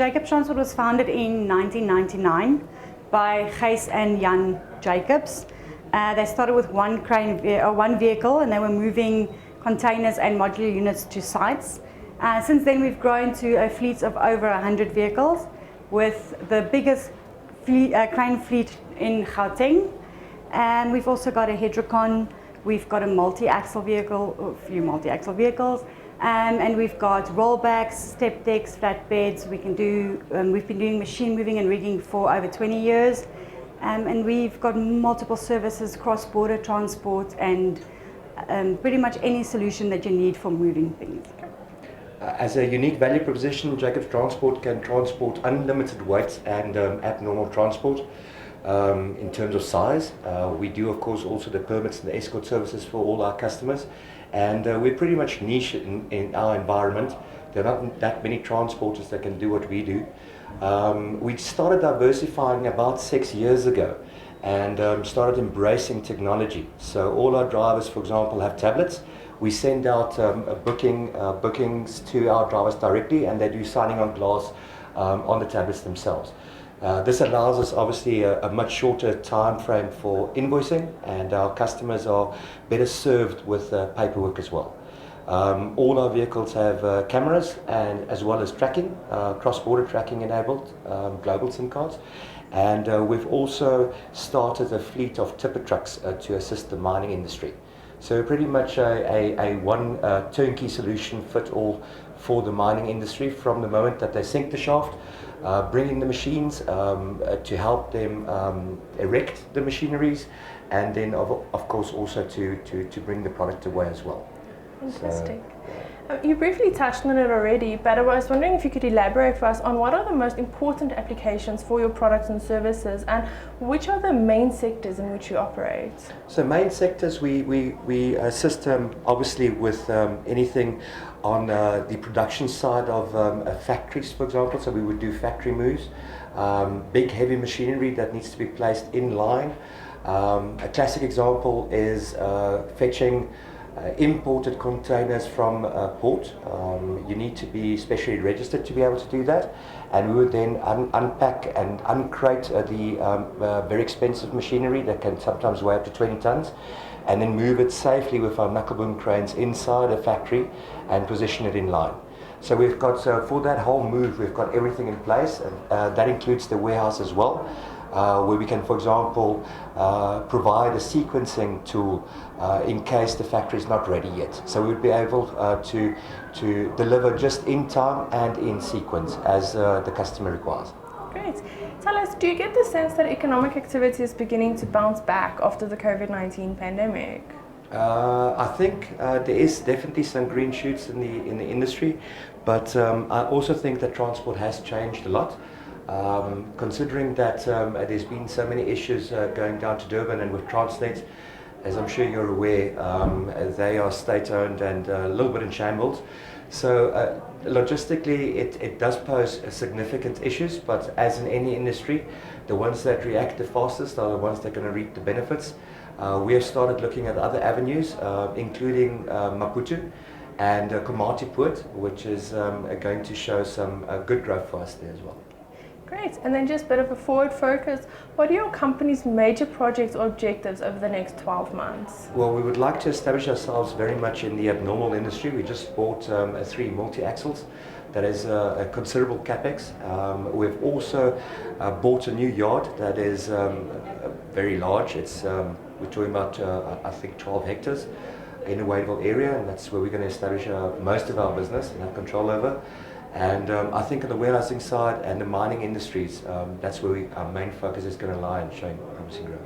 Jacobs Transport was founded in 1999 by Gijs and Jan Jacobs. They started with one vehicle, and they were moving containers and modular units to sites. Since then, we've grown to a fleet of over 100 vehicles, with the biggest crane fleet in Gauteng. And we've also got a Hedricon, we've got a multi-axle vehicle, a few multi-axle vehicles, and we've got rollbacks, step decks, flatbeds. We've been doing machine moving and rigging for over 20 years. And we've got multiple services, cross-border transport, and pretty much any solution that you need for moving things. As a unique value proposition, Jacobs Transport can transport unlimited weights and abnormal transport. In terms of size, we do of course also the permits and the escort services for all our customers, and we're pretty much niche in our environment. There are not that many transporters that can do what we do. We started diversifying about 6 years ago and started embracing technology. So all our drivers, for example, have tablets. We send out bookings to our drivers directly, and they do signing on glass on the tablets themselves. This allows us obviously a much shorter time frame for invoicing, and our customers are better served with paperwork as well. All our vehicles have cameras and as well as tracking, cross-border tracking enabled, global SIM cards. And we've also started a fleet of tipper trucks to assist the mining industry. So pretty much a one turnkey solution fit all for the mining industry, from the moment that they sink the shaft, bringing the machines to help them erect the machineries, and then of course also to bring the product away as well. Fantastic. You briefly touched on it already, but I was wondering if you could elaborate for us on what are the most important applications for your products and services, and which are the main sectors in which you operate? So main sectors, we assist obviously with anything on the production side of factories, for example. So we would do factory moves, big heavy machinery that needs to be placed in line. A classic example is fetching imported containers from a port. You need to be specially registered to be able to do that, and we would then unpack and uncrate the very expensive machinery that can sometimes weigh up to 20 tons, and then move it safely with our knuckle boom cranes inside a factory and position it in line. So we've got, for that whole move, we've got everything in place, and that includes the warehouse as well, where we can, for example, provide a sequencing tool in case the factory is not ready yet. So we would be able to deliver just in time and in sequence as the customer requires. Great. Tell us, do you get the sense that economic activity is beginning to bounce back after the COVID-19 pandemic? I think there is definitely some green shoots in the industry, but I also think that transport has changed a lot. Considering that there's been so many issues going down to Durban, and with Transnet, as I'm sure you're aware, they are state-owned and a little bit in shambles. So logistically, it does pose significant issues, but as in any industry, the ones that react the fastest are the ones that are going to reap the benefits. We have started looking at other avenues, including Maputo and Komati Port, which is going to show some good growth for us there as well. Great. And then just a bit of a forward focus, what are your company's major projects or objectives over the next 12 months? Well, we would like to establish ourselves very much in the abnormal industry. We just bought 3 multi-axles. That is a considerable capex. We've also bought a new yard that is very large. It's we're talking about I think 12 hectares in a Wadeville area, and that's where we're going to establish most of our business and have control over. And I think on the warehousing side and the mining industries, that's where our main focus is going to lie in showing promising growth.